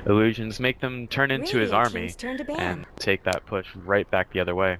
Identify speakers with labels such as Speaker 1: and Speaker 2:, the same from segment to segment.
Speaker 1: illusions, make them turn into his
Speaker 2: Radiant
Speaker 1: army,
Speaker 2: King's turn to ban.
Speaker 1: and take that push right back the other way.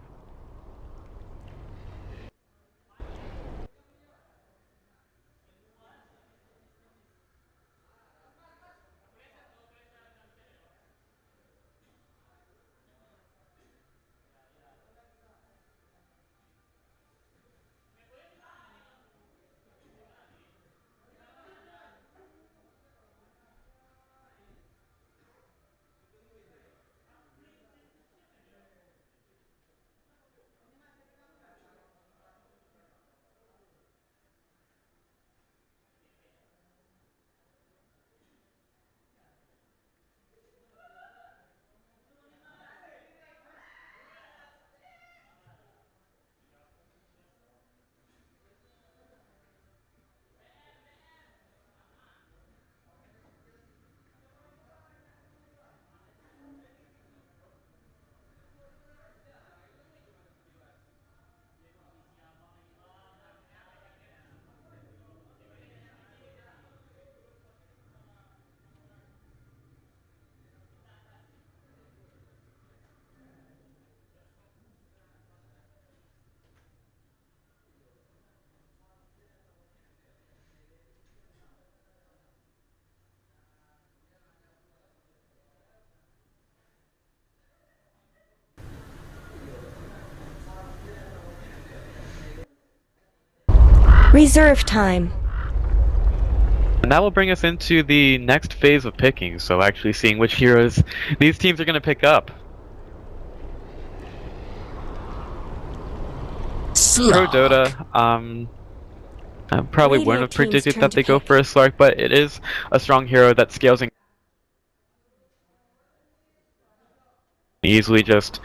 Speaker 2: Reserve time.
Speaker 1: And that will bring us into the next phase of picking, so actually seeing which heroes these teams are going to pick up. Prodota, I probably wouldn't have predicted that they go for a Slark, but it is a strong hero that scales in easily just...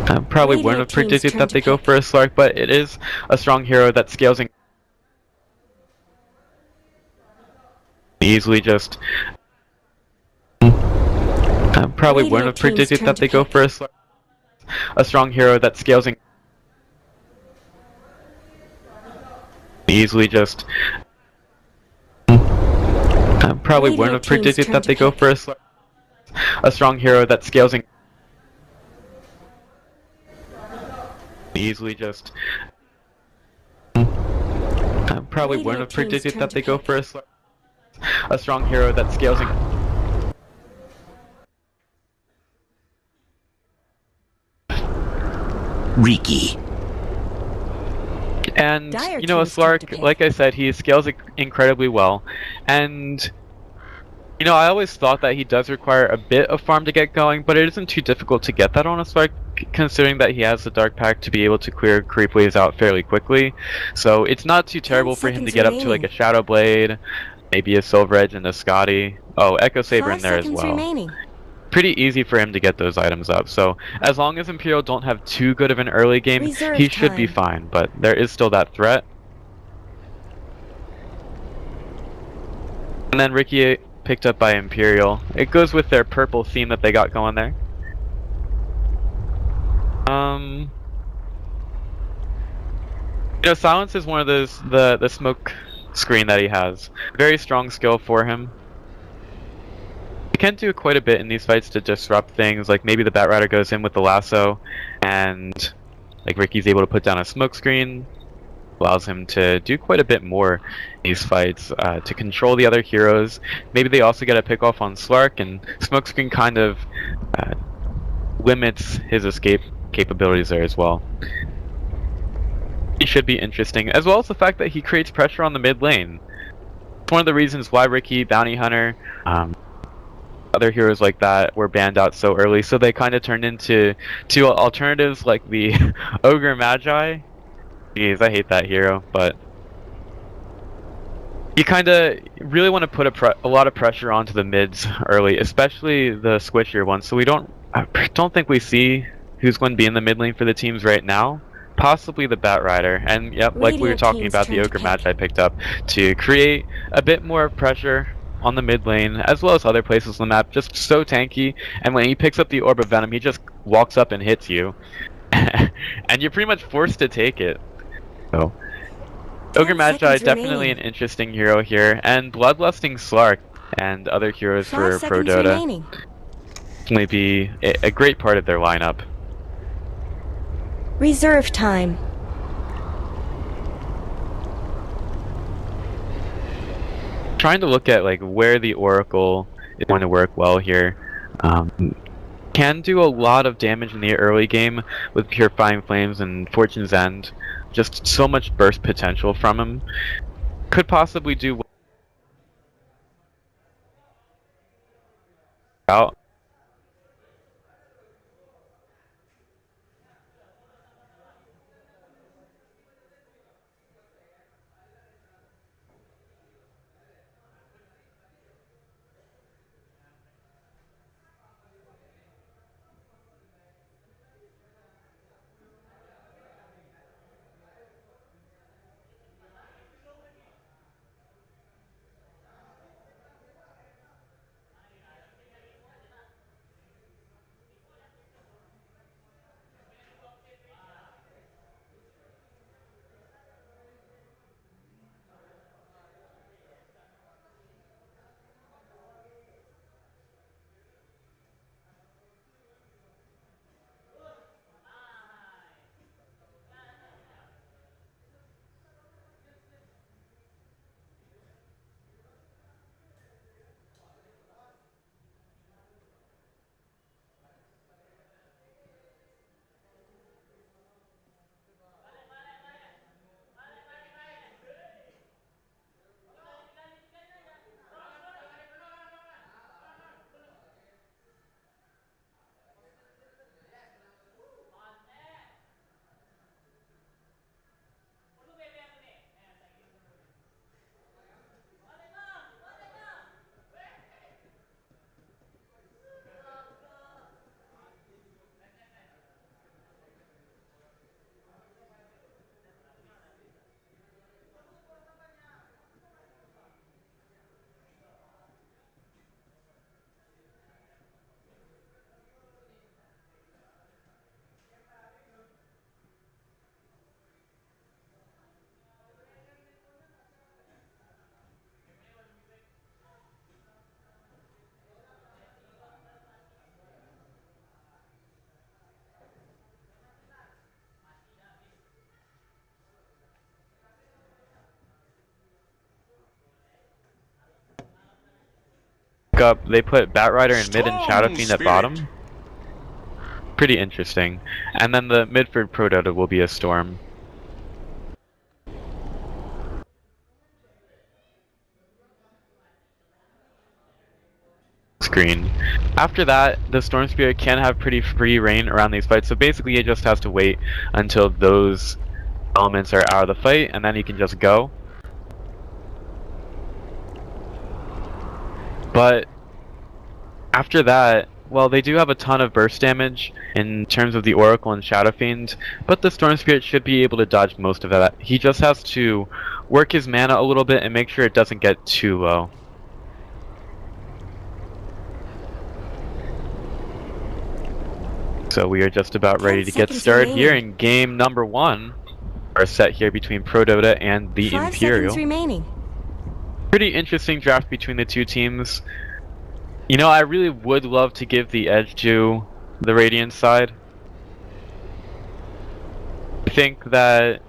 Speaker 1: I probably wouldn't have predicted that they go for a Slark, but it is a strong hero that scales in easily just... I probably wouldn't have predicted that they go for a Slark. A strong hero that scales in easily just... I probably wouldn't have predicted that they go for a Slark. A strong hero that scales in easily just... I probably wouldn't have predicted that they go for a Slark. A strong hero that scales in...
Speaker 3: Riki.
Speaker 1: And, you know, a Slark, like I said, he scales incredibly well. And, you know, I always thought that he does require a bit of farm to get going, but it isn't too difficult to get that on a Slark, considering that he has the Dark Pact to be able to clear creep waves out fairly quickly. So it's not too terrible for him to get up to like a Shadow Blade, maybe a Silver Edge and a Scotty. Oh, Echo Saber in there as well. Pretty easy for him to get those items up, so as long as Imperial don't have too good of an early game, he should be fine, but there is still that threat. And then Riki picked up by Imperial. It goes with their purple theme that they got going there. You know, Silence is one of those, the smoke screen that he has. Very strong skill for him. He can do quite a bit in these fights to disrupt things, like maybe the Batrider goes in with the lasso, and like Riki's able to put down a smoke screen, allows him to do quite a bit more in these fights, to control the other heroes. Maybe they also get a pick off on Slark, and smoke screen kind of limits his escape capabilities there as well. He should be interesting, as well as the fact that he creates pressure on the mid lane. It's one of the reasons why Riki, Bounty Hunter, other heroes like that were banned out so early, so they kind of turned into two alternatives like the Ogre Magi. Jeez, I hate that hero, but you kind of really want to put a lot of pressure onto the mids early, especially the squishier ones. So I don't think we see who's going to be in the mid lane for the teams right now. Possibly the Batrider, and yep, like we were talking about, the Ogre Magi picked up to create a bit more pressure on the mid lane, as well as other places on the map. Just so tanky, and when he picks up the Orb of Venom, he just walks up and hits you. And you're pretty much forced to take it. So, Ogre Magi, definitely an interesting hero here, and Bloodlusting Slark. and other heroes
Speaker 2: 5
Speaker 1: for
Speaker 2: seconds
Speaker 1: Prodota.
Speaker 2: remaining.
Speaker 1: Definitely be a great part of their lineup.
Speaker 2: Reserve time.
Speaker 1: Trying to look at like where the Oracle is going to work well here. Can do a lot of damage in the early game with Purifying Flames and Fortune's End. Just so much burst potential from him. Could possibly do out. Up, they put Batrider in mid and Shadow Fiend at bottom. Pretty interesting. And then the mid for Prodota will be a Storm. Screen. After that, the Storm Spirit can have pretty free reign around these fights, so basically it just has to wait until those elements are out of the fight, and then he can just go. But after that, well, they do have a ton of burst damage in terms of the Oracle and Shadow Fiend, but the Storm Spirit should be able to dodge most of that. He just has to work his mana a little bit and make sure it doesn't get too low. So we are just about ready to get started here in game number 1. Our set here between Prodota and the
Speaker 2: 5
Speaker 1: Imperial.
Speaker 2: seconds remaining.
Speaker 1: Pretty interesting draft between the two teams. You know, I really would love to give the edge to the Radiant side. I think that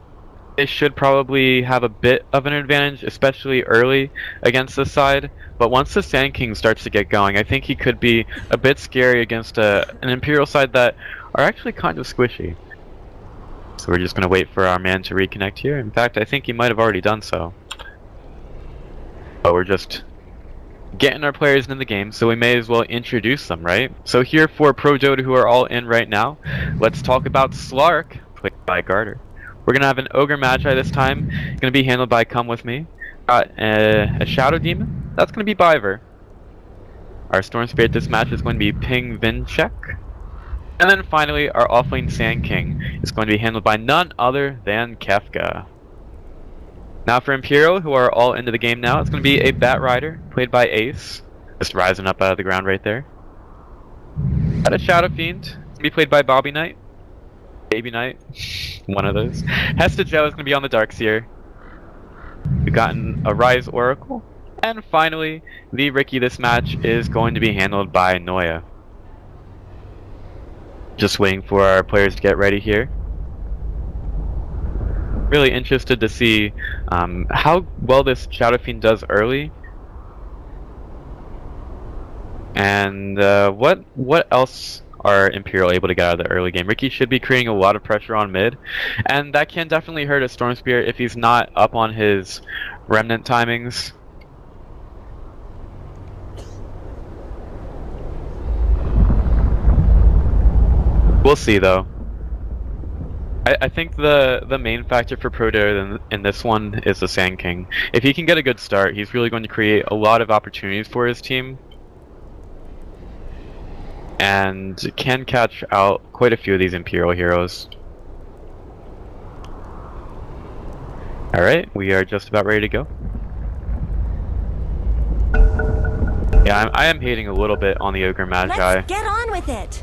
Speaker 1: they should probably have a bit of an advantage, especially early against this side. But once the Sand King starts to get going, I think he could be a bit scary against an Imperial side that are actually kind of squishy. So we're just going to wait for our man to reconnect here. In fact, I think he might have already done so. But we're just getting our players into the game, so we may as well introduce them, right? So here for Prodota, who are all in right now, let's talk about Slark, played by Garter. We're going to have an Ogre Magi this time, going to be handled by Come With Me. Got a Shadow Demon, that's going to be Biver. Our Storm Spirit this match is going to be Ping Vinchek. And then finally, our offlane Sand King is going to be handled by none other than Kefka. Now for Imperial, who are all into the game now, it's going to be a Batrider, played by Ace. Just rising up out of the ground right there. Got a Shadow Fiend, it's going to be played by Bobby Knight. Baby Knight, one of those. Hesta Joe is going to be on the Darkseer. We've gotten a Rise Oracle. And finally, the Riki this match is going to be handled by Noya. Just waiting for our players to get ready here. Really interested to see how well this Shadow Fiend does early. And what else are Imperial able to get out of the early game? Riki should be creating a lot of pressure on mid, and that can definitely hurt a Storm Spirit if he's not up on his Remnant timings. We'll see though. I think the main factor for Prodota in this one is the Sand King. If he can get a good start, he's really going to create a lot of opportunities for his team. And can catch out quite a few of these Imperial heroes. Alright, we are just about ready to go. Yeah, I am hating a little bit on the Ogre Magi.
Speaker 2: Let's get on with it!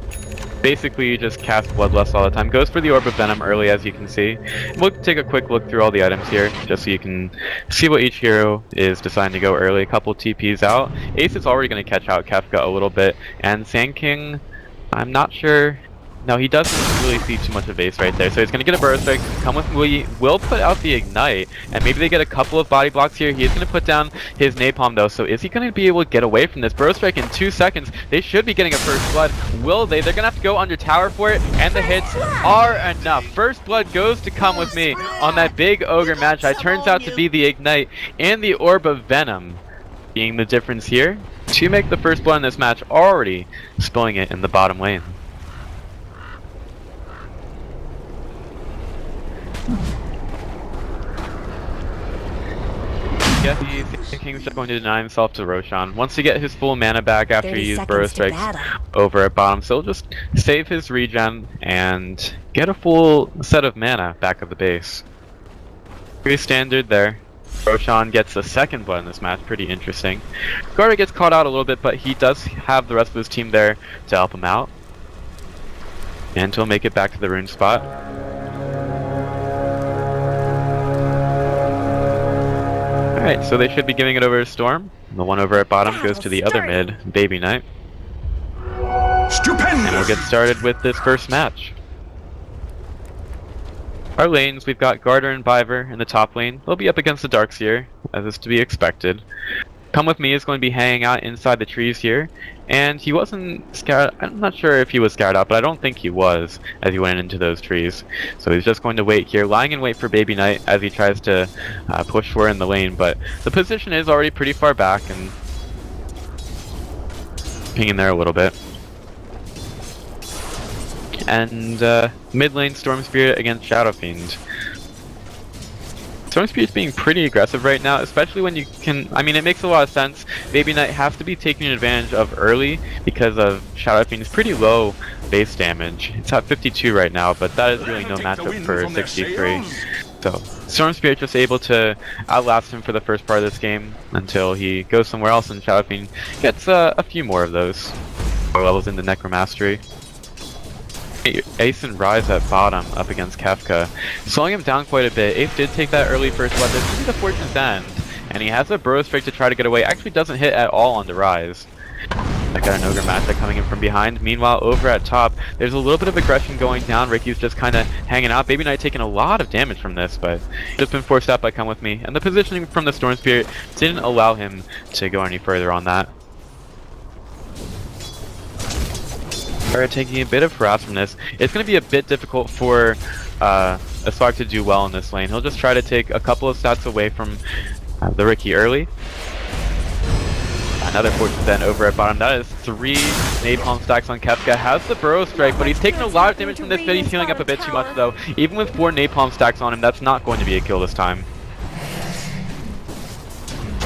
Speaker 1: Basically, you just cast Bloodlust all the time. Goes for the Orb of Venom early, as you can see. We'll take a quick look through all the items here, just so you can see what each hero is deciding to go early. A couple TPs out. Ace is already going to catch out Kefka a little bit. And Sand King, I'm not sure. No, he doesn't really see too much of Ace right there. So he's going to get a Burrow Strike, come with me, will put out the Ignite, and maybe they get a couple of body blocks here. He is going to put down his Napalm though, so is he going to be able to get away from this? Burrow Strike in 2 seconds. They should be getting a First Blood. Will they? They're going to have to go under tower for it, and the hits are enough. First Blood goes to come with me on that big Ogre Magi. Turns out to be the Ignite and the Orb of Venom being the difference here to make the First Blood in this match, already spilling it in the bottom lane. Yeah, the King's just going to deny himself to Roshan. Wants to get his full mana back after he used Burrow Strikes over at bottom, so he'll just save his regen and get a full set of mana back at the base. Pretty standard there. Roshan gets the second blood in this match, pretty interesting. Garda gets caught out a little bit, but he does have the rest of his team there to help him out. And he'll make it back to the rune spot. Alright, so they should be giving it over to Storm. The one over at bottom goes to the other mid, Baby Knight. Stupendous! And we'll get started with this first match. Our lanes, we've got Garter and Biver in the top lane. They'll be up against the Darkseer, as is to be expected. Come With Me is going to be hanging out inside the trees here, and he wasn't scared. I'm not sure if he was scared out, but I don't think he was as he went into those trees. So he's just going to wait here, lying in wait for Baby Knight as he tries to push for in the lane, but the position is already pretty far back and pinging there a little bit. And mid lane Storm Spirit against Shadow Fiend. Storm Spirit's being pretty aggressive right now, especially when you can, I mean, it makes a lot of sense. Baby Knight has to be taken advantage of early because of Shadow Fiend's pretty low base damage. It's at 52 right now, but that is really no matchup for 63. So Storm Spirit just able to outlast him for the first part of this game until he goes somewhere else and Shadow Fiend gets a few more of those levels into Necromastery. Ace and Rise at bottom up against Kefka, slowing him down quite a bit. Ace did take that early first blood. This is the Fortune's End, and he has a Burrow Strike to try to get away. Actually doesn't hit at all on the Rise. I got an Ogre Magi coming in from behind. Meanwhile, over at top, there's a little bit of aggression going down. Riki's just kind of hanging out. Baby Knight taking a lot of damage from this, but just been forced out by Come With Me. And the positioning from the Storm Spirit didn't allow him to go any further on that. Alright, taking a bit of harass from this. It's going to be a bit difficult for Asark to do well in this lane. He'll just try to take a couple of stats away from the Riki early. Another Fortune then over at bottom. That is 3 Napalm stacks on Kefka. Has the Burrow Strike, but he's taking a lot of damage from this bit. He's healing up a bit too much though. Even with 4 Napalm stacks on him, that's not going to be a kill this time.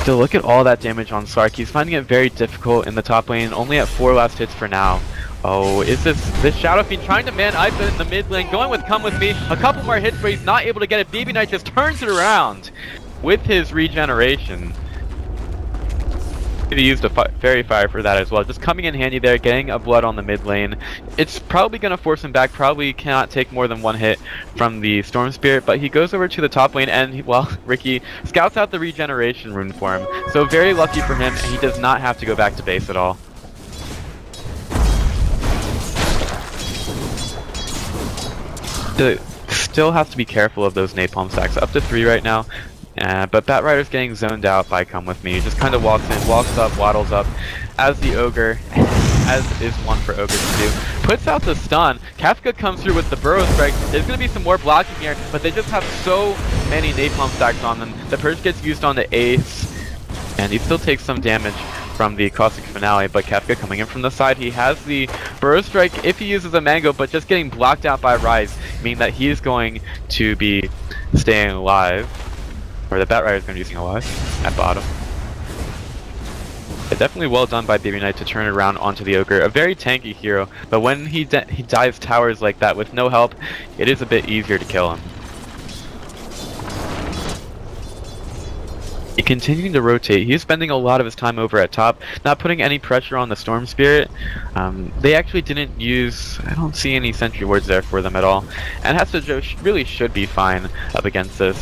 Speaker 1: Still, look at all that damage on Sark. He's finding it very difficult in the top lane, only at 4 last hits for now. Oh, is this Shadow Fiend trying to man Iva in the mid lane, going with Come With Me. A couple more hits, but he's not able to get it. Baby Knight just turns it around with his regeneration. Could have used a fairy fire for that as well. Just coming in handy there, getting a blood on the mid lane. It's probably going to force him back. Probably cannot take more than one hit from the Storm Spirit, but he goes over to the top lane and, well, Ricky scouts out the regeneration rune for him. So very lucky for him, and he does not have to go back to base at all. Still have to be careful of those napalm stacks. Up to 3 right now. But Batrider's getting zoned out by Come With Me. He just kind of walks in, walks up, waddles up, as the Ogre, as is one for Ogre to do. Puts out the stun. Kafka comes through with the Burrow Strike. There's going to be some more blocking here, but they just have so many napalm stacks on them. The Purge gets used on the Ace, and he still takes some damage from the Caustic Finale, but Kafka coming in from the side. He has the Burrow Strike if he uses a Mango, but just getting blocked out by Rise, meaning that he is going to be staying alive. Or the Batrider is going to be using alive at bottom. But definitely well done by Baby Knight to turn it around onto the Ogre. A very tanky hero, but when he dives towers like that with no help, it is a bit easier to kill him. He continuing to rotate. He's spending a lot of his time over at top, not putting any pressure on the Storm Spirit. They actually didn't use, I don't see any sentry wards there for them at all. And Hasta really should be fine up against this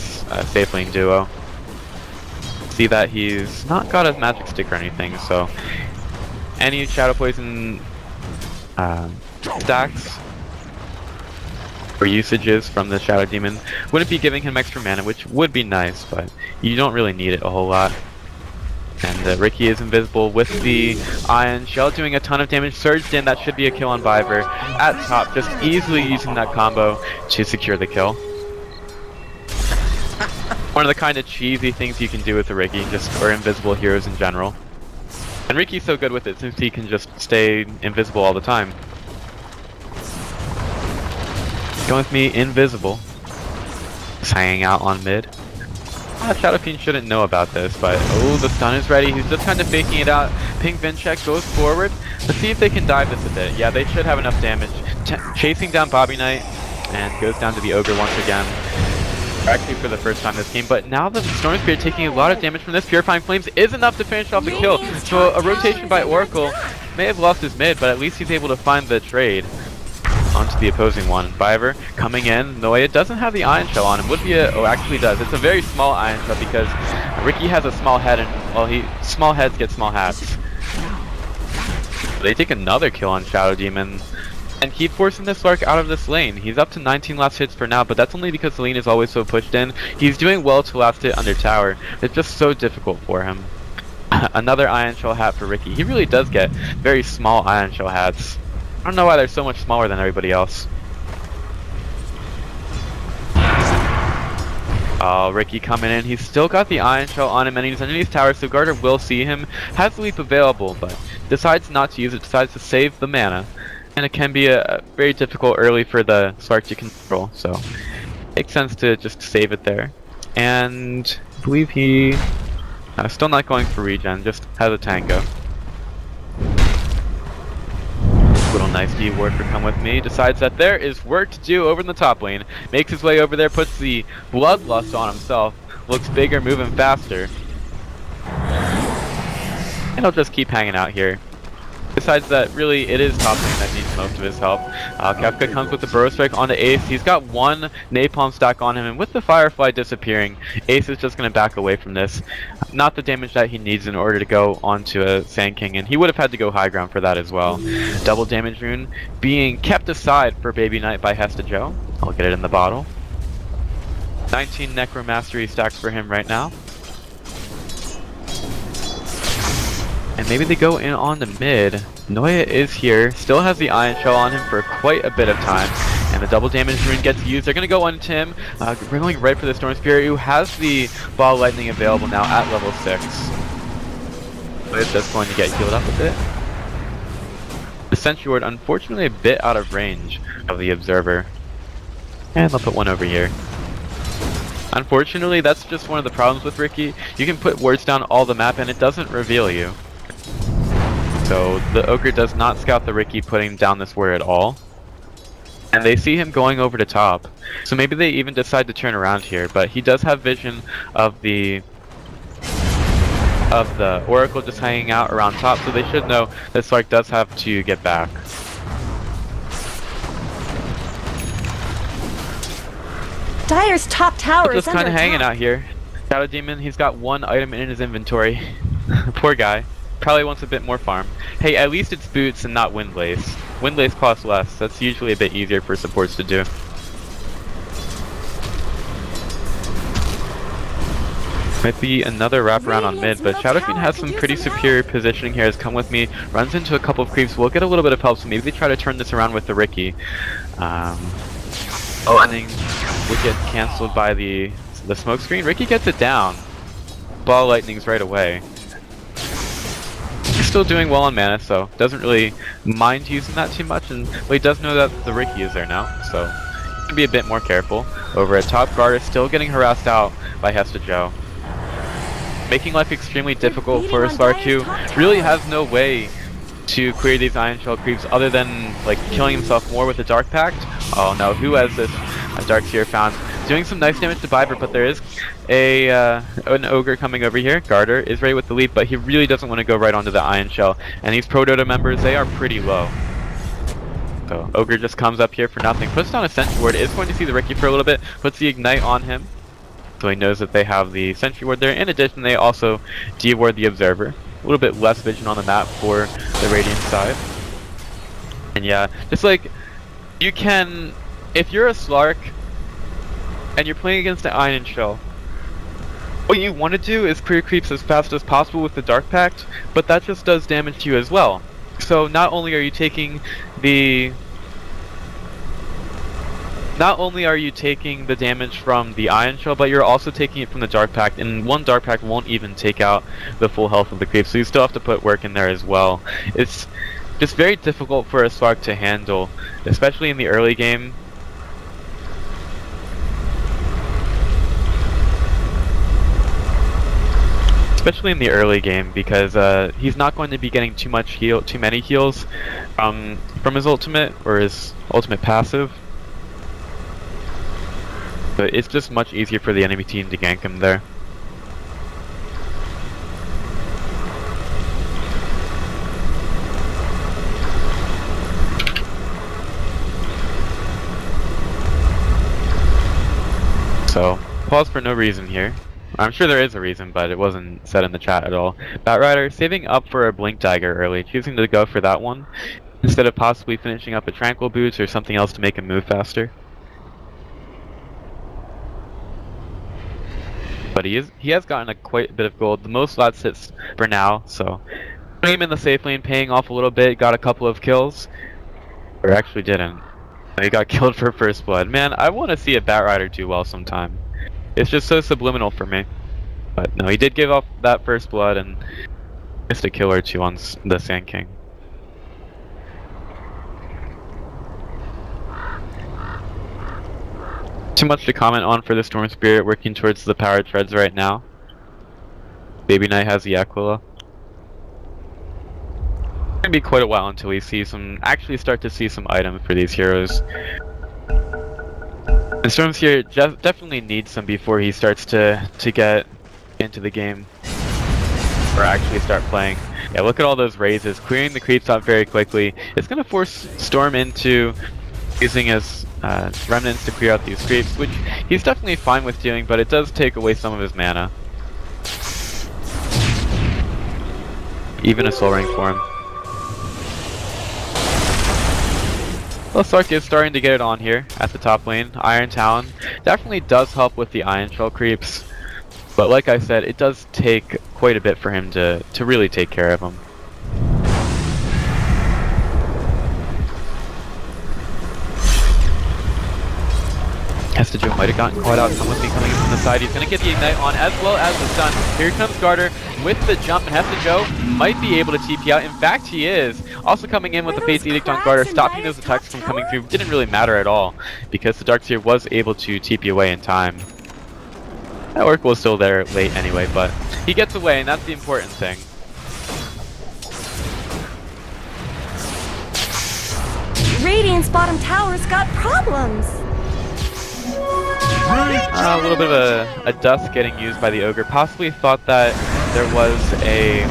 Speaker 1: safe lane duo. See that he's not got his magic stick or anything, so any Shadow Poison stacks or usages from the Shadow Demon wouldn't be giving him extra mana, which would be nice, but you don't really need it a whole lot. And Ricky is invisible with the Ion Shell, doing a ton of damage. Surged in, that should be a kill on Viver. At top, just easily using that combo to secure the kill. One of the kind of cheesy things you can do with the Ricky, or invisible heroes in general. And Ricky's so good with it since he can just stay invisible all the time. Come With Me, invisible. Just hanging out on mid. Shadow Fiend shouldn't know about this, but oh, the stun is ready. He's just kind of faking it out. Pink Vincheck goes forward. Let's see if they can dive this a bit. Yeah, they should have enough damage. Chasing down Bobby Knight, and goes down to the Ogre once again. Actually for the first time this game, but now the Storm Spirit taking a lot of damage from this. Purifying Flames is enough to finish off the kill. So a rotation by Oracle may have lost his mid, but at least he's able to find the trade onto the opposing one. Viver coming in. Noya doesn't have the Ion Shell on him. Would be a, oh, actually does. It's a very small Ion Shell because Ricky has a small head, and well, small heads get small hats. They take another kill on Shadow Demon and keep forcing this Slark out of this lane. He's up to 19 last hits for now, but that's only because the lane is always so pushed in. He's doing well to last hit under tower. It's just so difficult for him. Another Ion Shell hat for Ricky. He really does get very small Ion Shell hats. I don't know why they're so much smaller than everybody else. Oh, Ricky coming in. He's still got the Ion Shell on him, and he's underneath tower, so Garter will see him. Has the leap available, but decides not to use it, decides to save the mana. And it can be a very difficult early for the Slark to control, so makes sense to just save it there. And I believe he still not going for regen, just has a tango. Little nice D ward for Come With Me. Decides that there is work to do over in the top lane. Makes his way over there, puts the Bloodlust on himself. Looks bigger, moving faster. And he'll just keep hanging out here. Decides that really it is top lane that needs most of his help. Kafka comes with the Burrow Strike on the Ace. He's got one Napalm stack on him, and with the Firefly disappearing, Ace is just going to back away from this. Not the damage that he needs in order to go onto a Sand King, and he would have had to go high ground for that as well. Double damage rune being kept aside for Baby Knight by Hesta Joe. I'll get it in the bottle. 19 Necromastery stacks for him right now. And maybe they go in on the mid. Noya is here, still has the Ion Shell on him for quite a bit of time. And the double damage rune gets used. They're going to go on Tim. We're going right for the Storm Spirit, who has the Ball Lightning available now at level 6. Noya's just going to get healed up a bit. The Sentry Ward, unfortunately, a bit out of range of the Observer. And they'll put one over here. Unfortunately, that's just one of the problems with Ricky. You can put wards down all the map and it doesn't reveal you. So the Ogre does not scout the Ricky putting down this ward at all. And they see him going over to top. So maybe they even decide to turn around here, but he does have vision of the of the Oracle just hanging out around top, so they should know that Slark does have to get back.
Speaker 2: Dire's top tower is
Speaker 1: just
Speaker 2: under
Speaker 1: kind of
Speaker 2: attack.
Speaker 1: hanging out here. Shadow Demon, he's got one item in his inventory. Poor guy. Probably wants a bit more farm. Hey, at least it's boots and not Windlace. Windlace costs less. That's usually a bit easier for supports to do. Might be another wraparound on mid, but Shadow Queen has some pretty superior positioning here. Has come with me, runs into a couple of creeps. We'll get a little bit of help, so maybe they try to turn this around with the Ricky. Lightning would get cancelled by the smoke screen. Ricky gets it down. Ball lightnings right away. He's still doing well on mana, so doesn't really mind using that too much. And well, he does know that the Ricky is there now, so to be a bit more careful. Over at top, Garter still getting harassed out by Hesta Joe, making life extremely difficult for Slark, who really has no way to clear these Iron Shell creeps other than like killing himself more with the Dark Pact. Oh no, who has this? Dark Seer found. Doing some nice damage to Viper, but there is an Ogre coming over here. Garter is ready with the leap, but he really doesn't want to go right onto the Iron Shell. And these Prodota members, they are pretty low. So Ogre just comes up here for nothing. Puts down a Sentry Ward, is going to see the Ricky for a little bit, puts the Ignite on him. So he knows that they have the Sentry Ward there. In addition, they also de-ward the Observer. A little bit less vision on the map for the Radiant side. And yeah, just like, you can, if you're a Slark, and you're playing against the Iron Shell, what you want to do is clear creeps as fast as possible with the Dark Pact, but that just does damage to you as well. So not only are you taking the damage from the Iron Shell, but you're also taking it from the Dark Pact, and one Dark Pact won't even take out the full health of the creep, so you still have to put work in there as well. It's just very difficult for a Slark to handle, especially in the early game. Especially in the early game, because he's not going to be getting too many heals from his ultimate or his ultimate passive. But it's just much easier for the enemy team to gank him there. So, pause for no reason here. I'm sure there is a reason, but it wasn't said in the chat at all. Batrider saving up for a Blink Dagger early, choosing to go for that one, instead of possibly finishing up a Tranquil Boots or something else to make him move faster. But he has gotten quite a bit of gold, the most last hits for now, so putting him in the safe lane, paying off a little bit, got a couple of kills. Or actually didn't. He got killed for first blood. Man, I want to see a Batrider do well sometime. It's just so subliminal for me. But no, he did give off that first blood and missed a kill or two on the Sand King. Too much to comment on for the Storm Spirit working towards the power treads right now. Baby Knight has the Aquila. It's gonna be quite a while until we see actually start to see some items for these heroes. And Storm's here definitely needs some before he starts to get into the game. Or actually start playing. Yeah, look at all those raises, clearing the creeps out very quickly. It's gonna force Storm into using his remnants to clear out these creeps, which he's definitely fine with doing, but it does take away some of his mana. Even a Soul Ring for him. Well, Slark is starting to get it on here at the top lane. Iron Talon definitely does help with the Iron Shell creeps, but like I said, it does take quite a bit for him to really take care of them. Hesta Joe might have gotten caught out. Come with me, coming in from the side. He's going to get the Ignite on as well as the stun. Here comes Garter with the jump, and Hesta Joe might be able to TP out. In fact, he is. Also coming in with the Fate's Edict on Garter, stopping those attacks from coming through. Didn't really matter at all, because the Darkseer was able to TP away in time. That Oracle was still there late anyway, but he gets away, and that's the important thing.
Speaker 2: Radiant's bottom tower's got problems.
Speaker 1: A little bit of a dust getting used by the Ogre. Possibly thought that there was a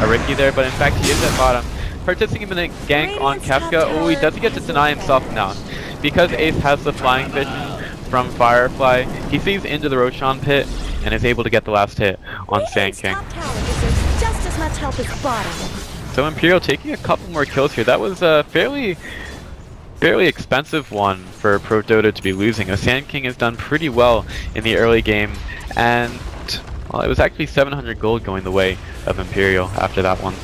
Speaker 1: Riki there, but in fact he is at bottom. Participating in a gank on Kefka. Oh, he doesn't get to deny himself now. Because Ace has the flying vision from Firefly, he sees into the Roshan pit and is able to get the last hit on Sand King.
Speaker 2: Top tower deserves just as much help as bottom.
Speaker 1: So Imperial taking a couple more kills here. That was a fairly expensive one for Prodota to be losing. Sand King has done pretty well in the early game, and well, it was actually 700 gold going the way of Imperial after that one.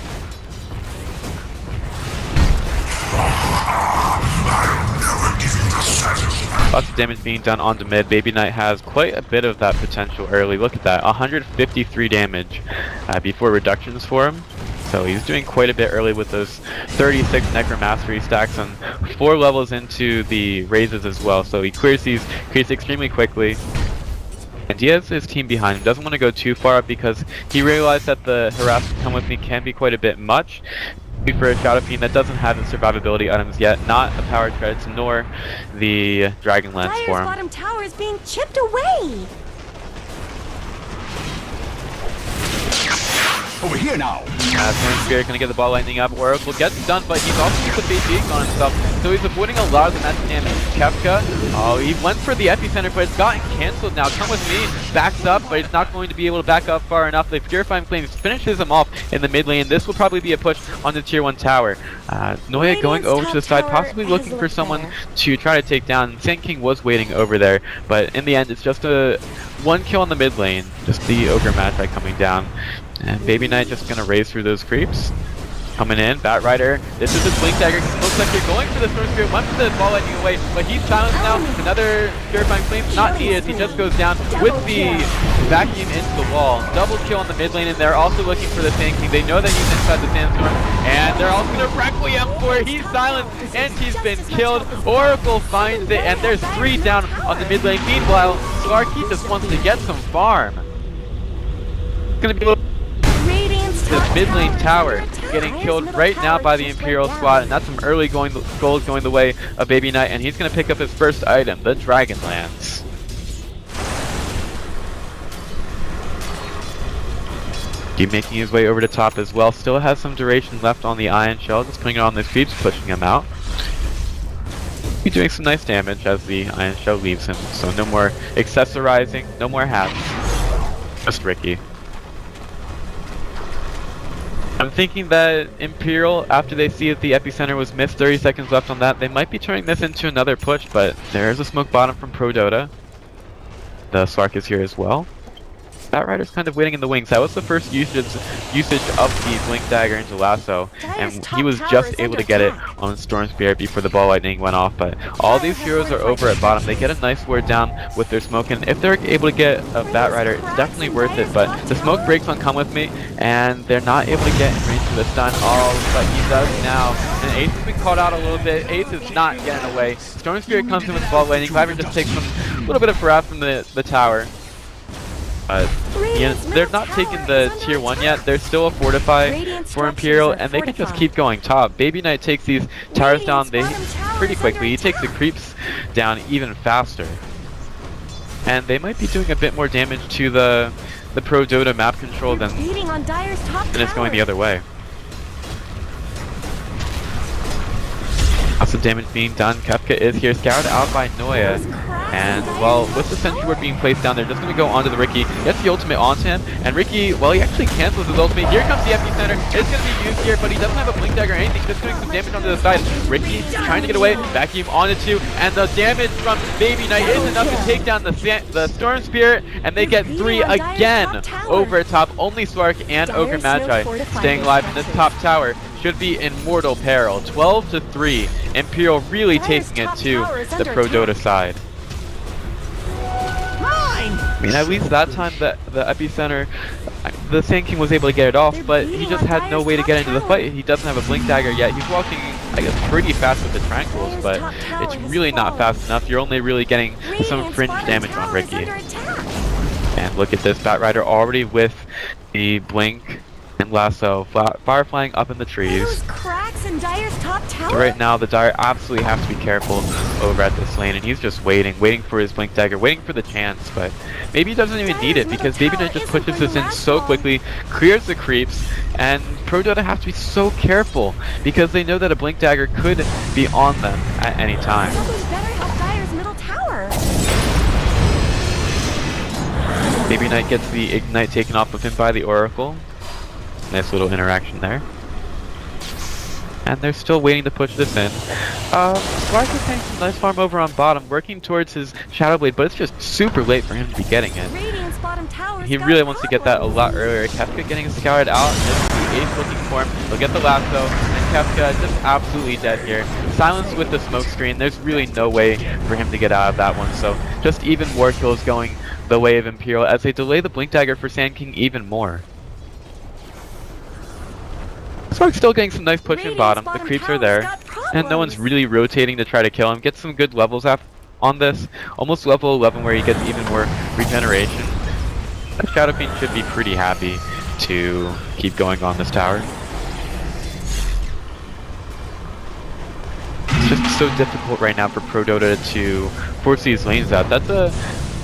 Speaker 1: Lots of damage being done onto mid. Baby Knight has quite a bit of that potential early. Look at that, 153 damage before reductions for him. So he's doing quite a bit early with those 36 Necromastery stacks and 4 levels into the raises as well. So he clears extremely quickly. And he has his team behind him. Doesn't want to go too far up because he realized that the harassment come with me can be quite a bit much. For a Shadow Fiend that doesn't have the survivability items yet, not a power credits nor the Dragon Lance for him.
Speaker 2: Bottom tower is being chipped away.
Speaker 3: Over here now.
Speaker 1: Storm Spirit gonna get the ball lightning up. Oracle gets done, but he's also used the base on himself, so he's avoiding a lot of the magic damage. Kefka, oh, he went for the epicenter, but it's gotten cancelled now. Come with me, backs up, but he's not going to be able to back up far enough. The Purifying Flames finishes him off in the mid lane. This will probably be a push on the tier 1 tower. Noya going over to the side, possibly looking for someone to try to take down. Sand King was waiting over there, but in the end, it's just a 1 kill on the mid lane. Just the Ogre Magi coming down. And Baby Knight just gonna race through those creeps. Coming in, Bat Rider. This is his Blink Dagger. Looks like they're going for the Storm Spirit. Went for the ball lightning away, but he's silenced now. Another Purifying Flame, not needed. He just goes down with the vacuum into the wall. Double kill on the mid lane, and they're also looking for the Sand King. They know that he's inside the Sandstorm, and they're also gonna Requiem for it. He's silenced, and he's been killed. Oracle finds it, and there's 3 down on the mid lane. Meanwhile, Slarky just wants to get some farm. It's gonna be a little the mid lane tower getting killed right now by the Imperial squad, and that's some early gold going the way of Baby Knight, and he's going to pick up his first item, the Dragon Lance. Keep making his way over to top as well. Still has some duration left on the Iron Shell, just putting it on the creeps, pushing him out. He's doing some nice damage as the Iron Shell leaves him, so no more accessorizing, no more hats, just Riki. I'm thinking that Imperial, after they see that the epicenter was missed, 30 seconds left on that, they might be turning this into another push, but there is a smoke bottom from Prodota. The Slark is here as well. Bat Rider's kind of waiting in the wings. That was the first usage of the Blink Dagger into Lasso, and he was just able to get it on Storm Spirit before the ball lightning went off. But all these heroes are over at bottom. They get a nice ward down with their smoke, and if they're able to get a Bat Rider, it's definitely worth it. But the smoke breaks on Come With Me, and they're not able to get in range for the stun. Oh, but he does now. And Ace has been called out a little bit. Ace is not getting away. Storm Spirit comes in with the ball lightning. Wyvern just takes a little bit of harass from the tower. They're not taking the tier 1 yet. There's still a fortify for Imperial, and they can just keep going top. Baby Knight takes these towers down pretty quickly. He takes the creeps down even faster. And they might be doing a bit more damage to the Prodota map control than it's going the other way. Lots of damage being done. Kefka is here, scoured out by Noya. And, well, with the sentry ward being placed down, they're just going to go onto the Riki. Gets the ultimate onto him, and Riki, well, he actually cancels his ultimate. Here comes the epicenter. It's going to be used here, but he doesn't have a Blink Dagger or anything. Just doing some damage onto the side. Riki trying to get away, vacuum onto 2, and the damage from Baby Knight is enough to take down the Storm Spirit, and they get 3 again over top. Only Slark and Ogre Magi staying alive in this top tower. Should be in mortal peril. 12-3. Imperial really taking it to the Prodota side. I mean, at least that time the epicenter, the Sand King was able to get it off, but he just had no way to get into the fight. He doesn't have a Blink Dagger yet. He's walking, I guess, pretty fast with the Tranquils, but it's really not fast enough. You're only really getting some fringe damage on Riki. And look at this, Bat Rider already with the Blink and Lasso, fire flying up in the trees.
Speaker 2: Cracks in Dire's top top tower.
Speaker 1: So right now, the Dire absolutely has to be careful over at this lane, and he's just waiting for his Blink Dagger, waiting for the chance, but maybe he doesn't even need it, because Baby Knight just pushes this in so quickly, clears the creeps, and Prodota has to be so careful, because they know that a Blink Dagger could be on them at any time.
Speaker 2: Someone better help Dire's middle tower.
Speaker 1: Baby Knight gets the Ignite taken off of him by the Oracle. Nice little interaction there. And they're still waiting to push this in. Slark is getting some nice farm over on bottom, working towards his Shadow Blade, but it's just super late for him to be getting it.
Speaker 2: Radiant's bottom tower.
Speaker 1: He really wants to get that a lot earlier. Kefka getting scoured out, and the Ace looking for him. He'll get the lasso, and Kefka is just absolutely dead here. Silenced with the smoke screen, there's really no way for him to get out of that one, so just even more kills going the way of Imperial as they delay the Blink Dagger for Sand King even more. Spark's still getting some nice push in bottom, the creeps are there, and no one's really rotating to try to kill him. Gets some good levels on this, almost level 11 where he gets even more regeneration. Shadow Fiend should be pretty happy to keep going on this tower. It's just so difficult right now for Prodota to force these lanes out. That's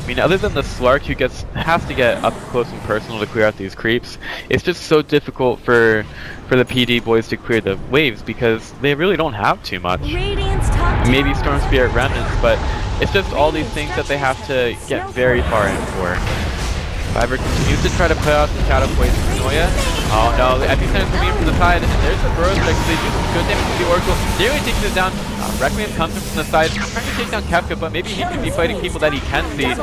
Speaker 1: I mean, other than the Slark who has to get up close and personal to clear out these creeps, it's just so difficult for the PD boys to clear the waves because they really don't have too much. Maybe Storm Spirit Remnants, but it's just all these things that they have to get very far in for. Fiverr continues to try to put out the Shadow Blade from Noya. Oh no, the Epicenter coming in from the side, and there's the Burrow Strike, so they do some good damage to the Oracle. Nearly taking it down. Requiem comes in from the side, trying to take down Kefka, but maybe he can be fighting people that he can see.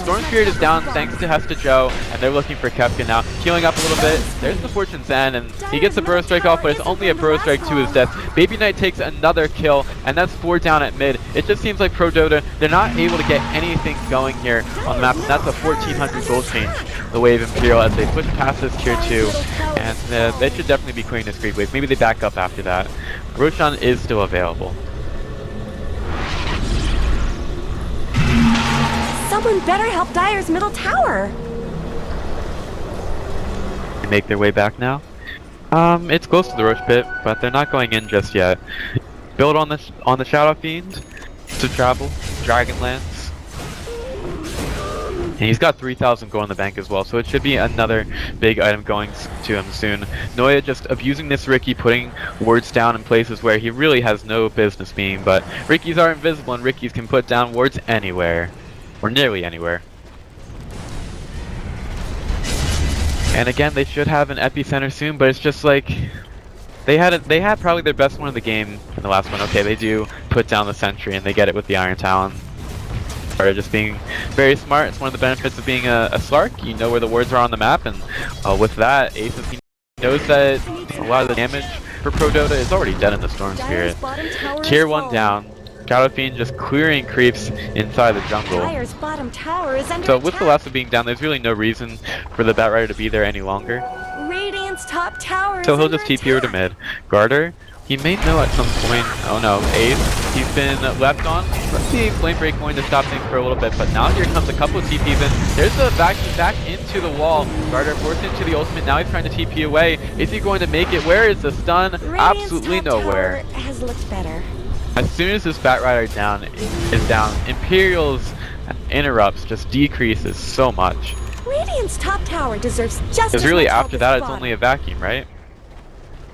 Speaker 1: Storm Spirit is down thanks to Hesta Joe, and they're looking for Kefka now. Healing up a little bit. There's the Fortune's End, and he gets the Burrow Strike off, but it's only a Burrow Strike to his death. Baby Knight takes another kill, and that's 4 down at mid. It just seems like Prodota, they're not able to get anything going here on the map, and that's a 1400 gold change the way of Imperial as they push past this tier 2, and they should definitely be clearing this creep wave. Maybe they back up after that. Roshan is still available.
Speaker 2: Someone better help Dire's middle tower.
Speaker 1: They make their way back now. It's close to the Roche pit, but they're not going in just yet. Build on the Shadow Fiend to travel, Dragonlance. And he's got 3,000 gold in the bank as well, so it should be another big item going to him soon. Noya just abusing this Riki, putting wards down in places where he really has no business being, but Rikis are invisible and Rikis can put down wards anywhere. Or nearly anywhere. And again, they should have an epicenter soon, but it's just like they had probably their best one of the game in the last one. Okay, they do put down the sentry and they get it with the Iron Talon. Or just being very smart. It's one of the benefits of being a Slark. You know where the wards are on the map, and with that, Ace, he knows that a lot of the damage for Prodota is already dead in the Storm Spirit. Tier 1 down. Shadow Fiend just clearing creeps inside the jungle. So with the lasso being down, there's really no reason for the Batrider to be there any longer. So he'll just TP over to mid. Garter, he may know at some point. Oh no, Ace, he's been left on. Let's see Flame Break going to stop things for a little bit, but now here comes a couple of TPs in. There's the vacuum back into the wall. Garter forced into the ultimate. Now he's trying to TP away. Is he going to make it? Where is the stun? Absolutely nowhere.
Speaker 2: Has looked better.
Speaker 1: As soon as this Batrider is down, Imperial's interrupts just decreases so much.
Speaker 2: Radiant's top tower deserves just
Speaker 1: because really after that it's only a vacuum, right?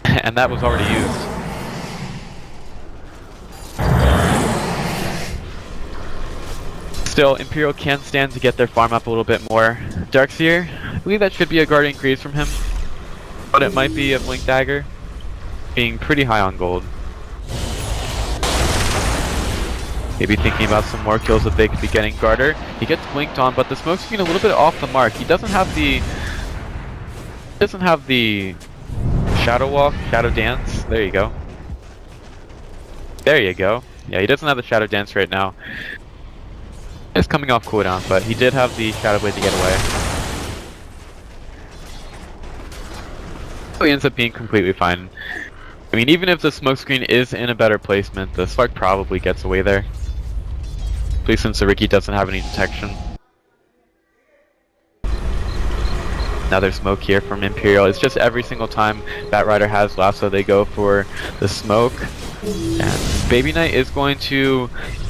Speaker 1: And that was already used. Still, Imperial can stand to get their farm up a little bit more. Darkseer, I believe that should be a guardian crease from him, but it might be a Blink Dagger, being pretty high on gold. Maybe thinking about some more kills that they could be getting. Garter, he gets blinked on, but the smoke's getting a little bit off the mark. He doesn't have the Shadow Walk, Shadow Dance. There you go. There you go. Yeah, he doesn't have the Shadow Dance right now. It's coming off cooldown, but he did have the Shadow Blade to get away. So he ends up being completely fine. I mean, even if the smoke screen is in a better placement, the Slark probably gets away there. At least since the Riki doesn't have any detection. Another smoke here from Imperial. It's just every single time Batrider has lasso, they go for the smoke. And Baby Knight is going to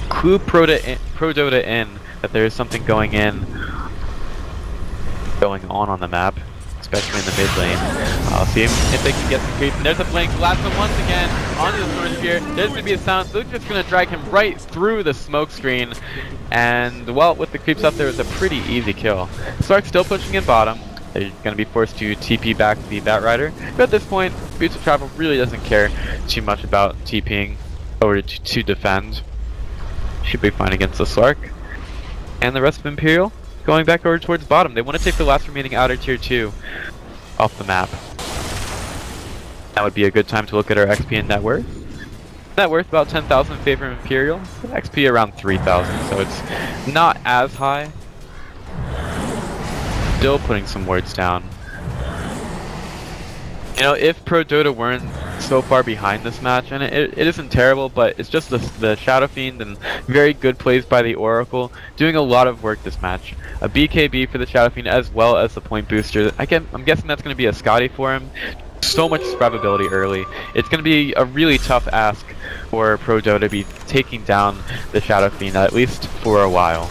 Speaker 1: clue Prodota in that there is something going on the map, especially in the mid lane. I'll see if they can get the creep. And there's a blink. Last one once again onto the Storm Spear. There's going to be a silence. Luke's just going to drag him right through the smoke screen. And well, with the creeps up there, it's a pretty easy kill. Slark's still pushing in bottom. They're going to be forced to TP back the Batrider. But at this point, Boots of Travel really doesn't care too much about TPing over to defend. Should be fine against the Slark. And the rest of Imperial going back over towards bottom. They want to take the last remaining outer tier 2 off the map. That would be a good time to look at our XP and net worth. Net worth about 10,000 in favor of Imperial. XP around 3,000, so it's not as high. Still putting some words down. You know, if Prodota weren't so far behind this match, and it isn't terrible, but it's just the Shadow Fiend and very good plays by the Oracle doing a lot of work this match. A BKB for the Shadow Fiend as well as the point booster. I'm guessing that's going to be a Scotty for him. So much survivability early. It's going to be a really tough ask for Prodota to be taking down the Shadow Fiend, at least for a while.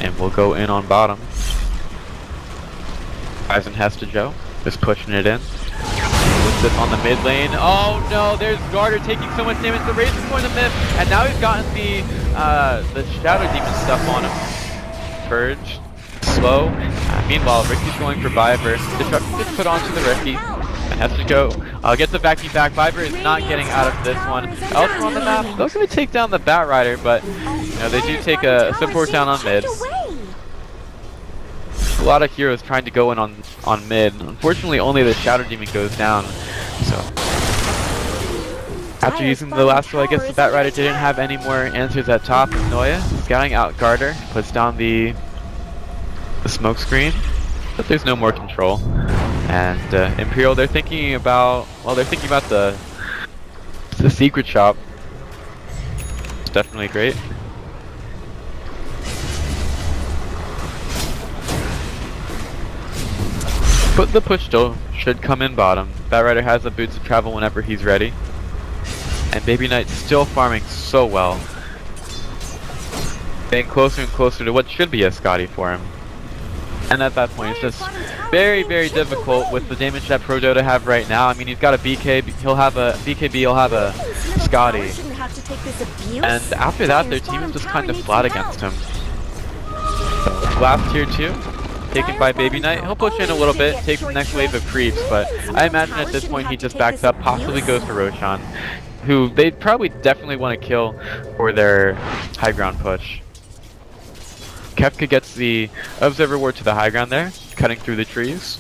Speaker 1: And we'll go in on bottom. Eisen has to Joe, just pushing it in. Puts this on the mid lane. Oh no, there's Garter taking so much damage. The Raze is going to miss, and now he's gotten the Shadow Demon stuff on him. Purge, slow. Meanwhile, Ricky's going for Viper. The truck gets put onto the Ricky, and has to go. Get the Vacuum back. Viper is not getting out of this one. Elsewhere on the map, they're going to take down the Batrider, but you know they do take a support down on mid. A lot of heroes trying to go in on mid. Unfortunately, only the Shadow Demon goes down. So after using the last roll, I guess the Batrider didn't have any more answers at top. Noya scouting out Garter, puts down the smoke screen, but there's no more control. And Imperial, they're thinking about the secret shop. It's definitely great. But the push still should come in bottom. Batrider has the boots of travel whenever he's ready. And Baby Knight's still farming so well. Getting closer and closer to what should be a Scotty for him. And at that point, it's just very, very difficult with the damage that Prodota have right now. I mean, he's got a BK, he'll have a BKB, he'll have a Scotty. And after that, their team is just kind of flat against him. So, last tier 2. Taken by Baby Knight. He'll push in a little bit, take the next wave of creeps, but I imagine at this point he just backs up, possibly goes for Roshan, who they probably definitely want to kill for their high ground push. Kefka gets the Observer Ward to the high ground there, cutting through the trees.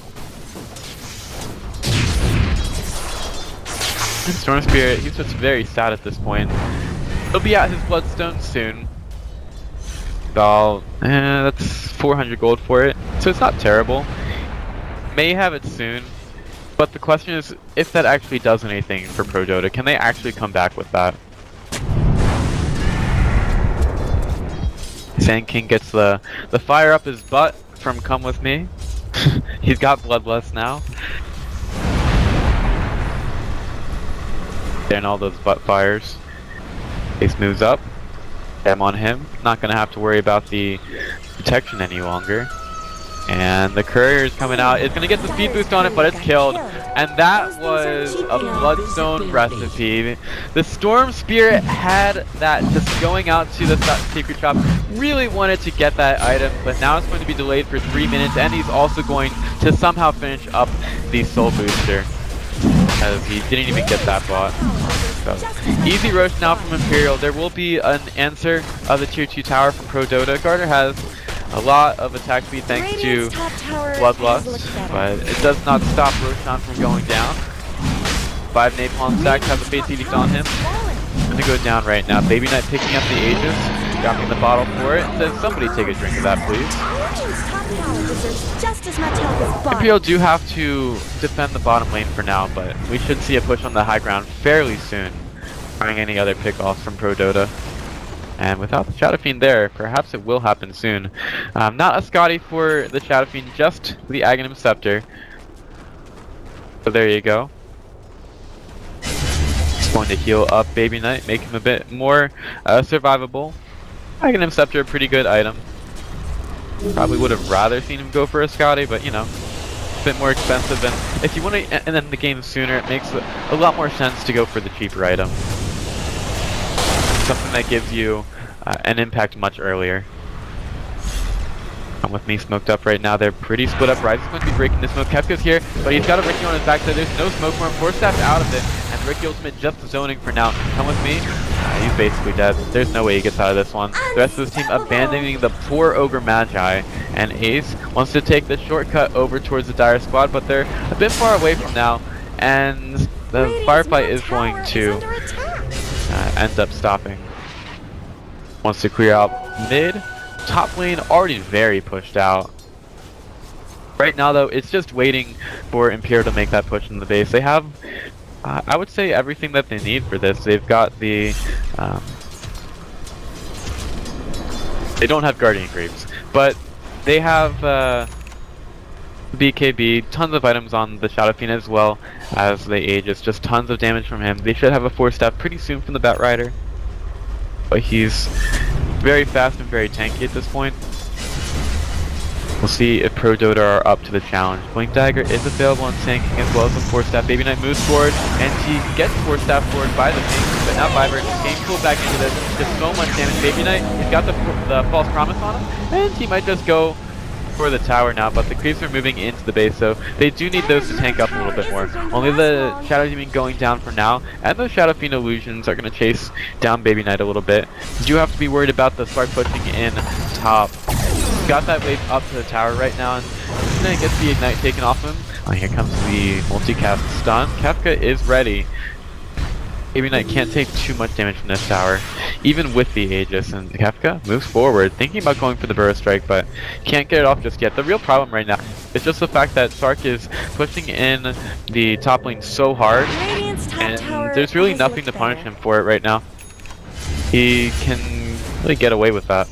Speaker 1: And Storm Spirit, he's just very sad at this point. He'll be at his Bloodstone soon. That's 400 gold for it, so it's not terrible. May have it soon, but the question is if that actually does anything for Prodota. Can they actually come back with that? Sand King gets the fire up his butt from Come With Me. He's got Bloodlust now. And all those butt fires. Ace moves up. I'm on him. Not gonna have to worry about the protection any longer. And the courier is coming out. It's gonna get the speed boost on it, but it's killed. And that was a Bloodstone recipe. The Storm Spirit had that just going out to the secret shop. Really wanted to get that item, but now it's going to be delayed for 3 minutes, and he's also going to somehow finish up the soul booster, as he didn't even get that bot. So, easy roast now from Imperial. There will be an answer of the tier 2 tower from Prodota. Garter has a lot of attack speed thanks to Bloodlust, but it does not stop Roshan from going down. 5 Napalm stacks have the face edict on him. Gonna go down right now. Baby Knight picking up the Aegis, dropping the bottle for it, and says somebody take a drink of that please. Imperial do have to defend the bottom lane for now, but we should see a push on the high ground fairly soon, barring any other pickoffs from Prodota. And without the Shadow Fiend there, perhaps it will happen soon. Not a Scotty for the Shadow Fiend, just the Aghanim Scepter. So there you go. Just going to heal up Baby Knight, make him a bit more survivable. Dragon Scepter, a pretty good item. Probably would have rather seen him go for a Scotty, but you know, a bit more expensive. And if you want to end the game sooner, it makes a lot more sense to go for the cheaper item. Something that gives you an impact much earlier. Come with me, smoked up right now. They're pretty split up. Rise is going to be breaking the smoke. Kefka's here, but he's got a Ricky on his backside. There's no smoke for him. Force staff out of it, and Ricky Ultimate just zoning for now. Come with me. He's basically dead. There's no way he gets out of this one. The rest of this team abandoning the poor Ogre Magi, and Ace wants to take the shortcut over towards the Dire squad, but they're a bit far away from now, and the firefight is going to end up stopping. Wants to clear out mid. Top lane already very pushed out. Right now though, it's just waiting for Imperial to make that push in the base. They have, I would say, everything that they need for this. They've got the, they don't have Guardian Greaves, but they have BKB, tons of items on the Shadow Fiend as well as the Aegis, just tons of damage from him. They should have a 4-staff pretty soon from the Bat Rider, but he's very fast and very tanky at this point. We'll see if Prodota are up to the challenge. Blink Dagger is available on tanking as well as the 4-staff. Baby Knight moves forward, and he gets 4-staff forward by the tank, but now Viper getting pulled back into this. Just so much damage. Baby Knight, he's got the false promise on him, and he might just go for the tower now, but the creeps are moving into the base, so they do need those to tank up a little bit more. Only the Shadow Demon going down for now, and those Shadow Fiend illusions are going to chase down Baby Knight a little bit. You do have to be worried about the Spark pushing in top. Got that wave up to the tower right now, and then it gets the Ignite taken off him. Oh, here comes the multicast stun. Kefka is ready. Baby Knight can't take too much damage from this tower, even with the Aegis, and Kefka moves forward, thinking about going for the Burrow Strike, but can't get it off just yet. The real problem right now is just the fact that Sark is pushing in the top lane so hard, and there's really nothing to punish him for it right now. He can really get away with that.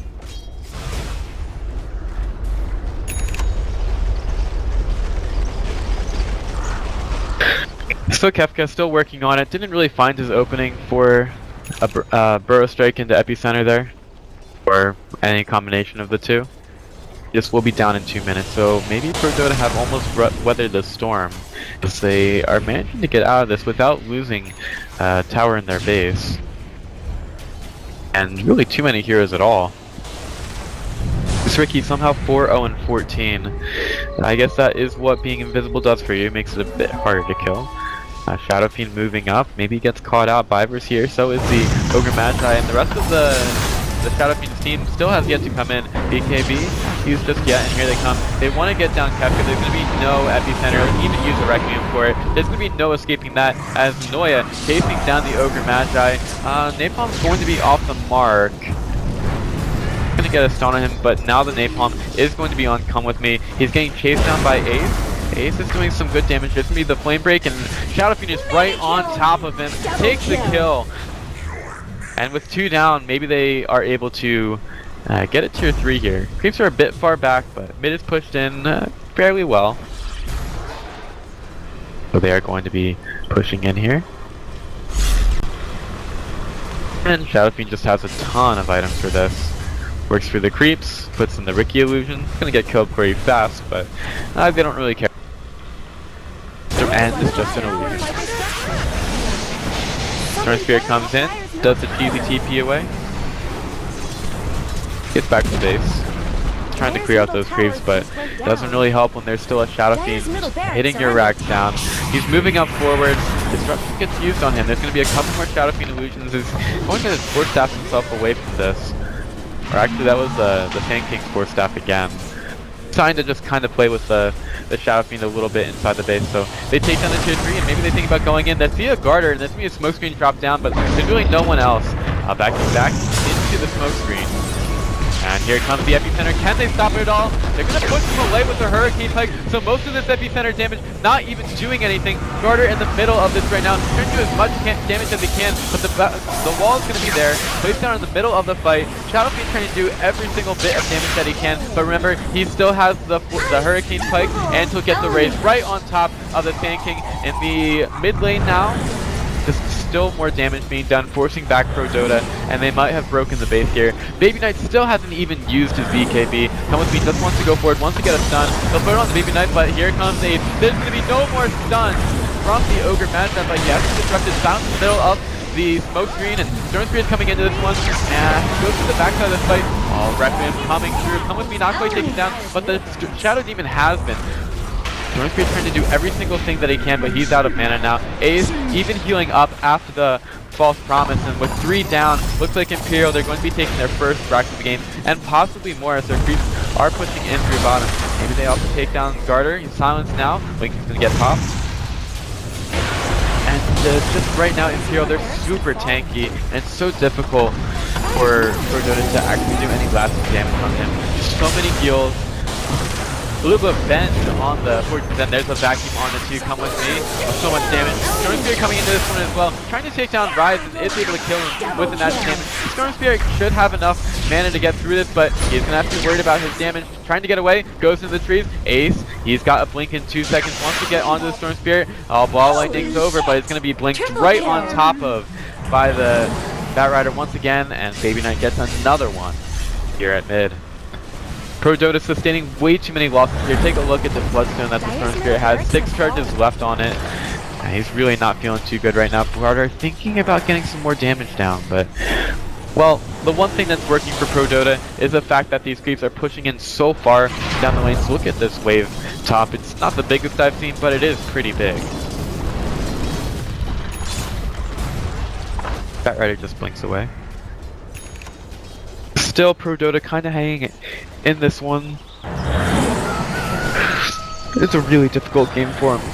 Speaker 1: So Kefka still working on it, didn't really find his opening for a Burrow Strike into Epicenter there, or any combination of the two. This will be down in 2 minutes, so maybe Prodota have almost weathered the storm, as they are managing to get out of this without losing tower in their base. And really too many heroes at all. This Ricky somehow 4-0-14. I guess that is what being invisible does for you, makes it a bit harder to kill. Shadow Fiend moving up, maybe he gets caught out. Viper's here, so is the Ogre Magi, and the rest of the Shadow Fiend's team still has yet to come in. BKB, he's just yet, and here they come. They want to get down Kefka. There's going to be no Epicenter, even use a Requiem for it. There's going to be no escaping that, as Noya chasing down the Ogre Magi. Napalm's going to be off the mark. Going to get a stun on him, but now the Napalm is going to be on Come With Me. He's getting chased down by Ace. Ace is doing some good damage. There's going to be the Flame Break, and Shadow Fiend is right on top of him. Takes the kill. And with 2 down, maybe they are able to get it tier 3 here. Creeps are a bit far back, but mid is pushed in fairly well. So they are going to be pushing in here. And Shadow Fiend just has a ton of items for this. Works through the creeps, puts in the Ricky illusion. It's gonna get killed pretty fast, but they don't really care. And it's just an illusion. Storm Spirit comes in, does the cheesy TP away. Gets back to base. Trying to clear out those creeps, but doesn't really help when there's still a Shadow Fiend hitting your racks down. He's moving up forward. Disruption gets used on him. There's going to be a couple more Shadow Fiend illusions. He's going to force staff himself away from this. Or actually, that was the Fan King's force staff again. Trying to just kind of play with the Shadow Fiend a little bit inside the base. So they take down the tier 3, and maybe they think about going in. They see a Garter, and there's going to be a smoke screen drop down, but there's really no one else. Backing back into the smoke screen. And here comes the epicenter. Can they stop it at all? They're going to push him away with the Hurricane Pike. So most of this epicenter damage not even doing anything. Garter in the middle of this right now. Trying to do as much damage as he can, but the wall is going to be there. Placed down in the middle of the fight. Shadow Fiend trying to do every single bit of damage that he can. But remember, he still has the Hurricane Pike, and he'll get the raise right on top of the Sand King in the mid lane now. Just still more damage being done, forcing back Prodota, and they might have broken the base here. Baby Knight still hasn't even used his BKB. Come with me, just wants to go forward, wants to get a stun. He'll put it on the Baby Knight, but here comes a... There's going to be no more stuns from the Ogre Management, but yes, disrupted, found in the middle of the smoke screen, and Storm Spirit coming into this one. Goes to the backside of the fight. Oh, Requiem coming through. Come with me, not quite taken down, but the Shadow Demon has been. Storm Spirit trying to do every single thing that he can, but he's out of mana now. Ace even healing up after the false promise, and with 3 down, looks like Imperial, they're going to be taking their first fraction of the game, and possibly more as their creeps are pushing in through bottom. Maybe they also take down Garter. He's silenced now. Lincoln's going to get popped. And just right now, Imperial, they're super tanky, and it's so difficult for Prodota to actually do any lasting damage on him. Just so many heals. A little bit of bend on the 40%. There's a vacuum on the 2. Come with me. So much damage. Storm Spirit coming into this one as well. Trying to take down Rise and is able to kill him with the magic damage. Storm Spirit should have enough mana to get through this, but he's going to have to be worried about his damage. Trying to get away. Goes into the trees. Ace. He's got a blink in 2 seconds. Wants to get onto the Storm Spirit. Ball lightning's over, but it's going to be blinked right on top of by the Batrider once again, and Baby Knight gets another one here at mid. Prodota sustaining way too many losses here. Take a look at the Bloodstone that the Storm Spirit has. 6 charges left on it. And he's really not feeling too good right now. Garter thinking about getting some more damage down, but... Well, the one thing that's working for Prodota is the fact that these creeps are pushing in so far down the lane. So look at this wave top. It's not the biggest I've seen, but it is pretty big. Batrider just blinks away. Still, Prodota kind of hanging in this one. It's a really difficult game for him.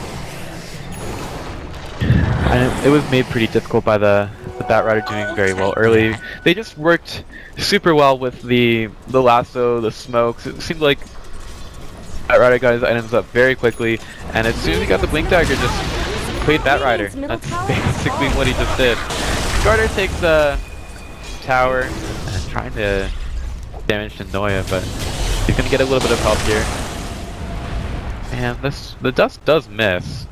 Speaker 1: And it was made pretty difficult by the Batrider doing very well early. They just worked super well with the lasso, the smokes. It seemed like Batrider got his items up very quickly, and as soon as he got the Blink Dagger, just played Batrider. That's basically what he just did. Garter takes the tower and trying to damage to Noya, but he's gonna get a little bit of help here. And the dust does miss.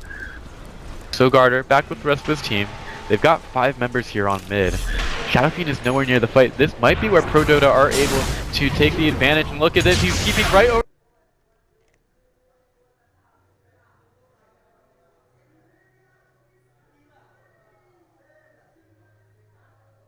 Speaker 1: So Garter back with the rest of his team. They've got 5 members here on mid. Shadow Fiend is nowhere near the fight. This might be where Prodota are able to take the advantage, and look at this, he's keeping right over.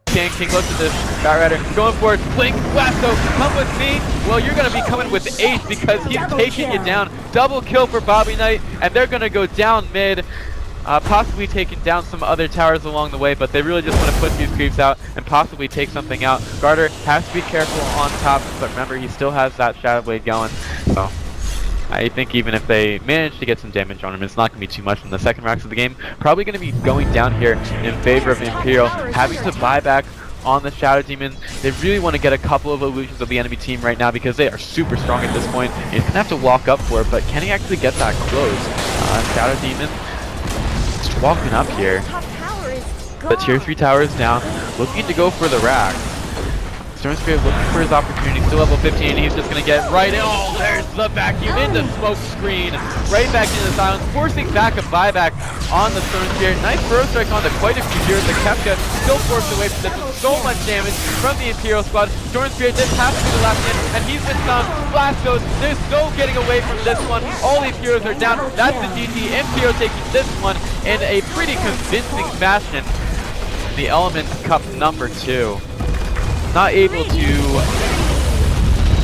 Speaker 1: Sand King, look at this, Batrider going for it, blink, lasso, come with me. Well, you're going to be coming with Ace because he's taking you down. Double kill for Bobby Knight, and they're going to go down mid, possibly taking down some other towers along the way, but they really just want to push these creeps out and possibly take something out. Garter has to be careful on top, but remember, he still has that Shadow Blade going, so I think even if they manage to get some damage on him, it's not going to be too much in the second racks of the game. Probably going to be going down here in favor of Imperial, having to buy back on the Shadow Demon. They really want to get a couple of illusions of the enemy team right now because they are super strong at this point. He's going to have to walk up for it, but can he actually get that close? Shadow Demon just walking up here. The tier 3 tower is down, looking to go for the rack. Storm Spirit looking for his opportunity, still level 15, he's just going to get right in. Oh, there's the vacuum in the smoke screen. Right back into the silence, forcing back a buyback on the Storm Spirit. Nice throw strike onto quite a few heroes. The Kefka still forced away from this with so much damage from the Imperial squad. Storm Spirit, this has to be the last hit, and he's been stunned. Blast goes, there's no getting away from this one. All these heroes are down. That's the GG. Imperial taking this one in a pretty convincing fashion. The Elements Cup number 2. Not able to,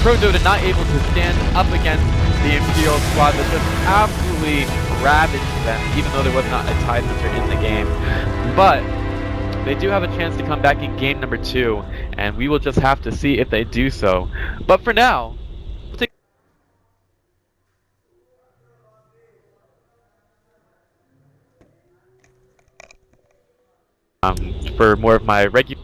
Speaker 1: Prodota not able to stand up against the Imperial squad that just absolutely ravaged them, even though there was not a tie center in the game. But they do have a chance to come back in game number 2, and we will just have to see if they do so. But for now, we'll take for more of my regular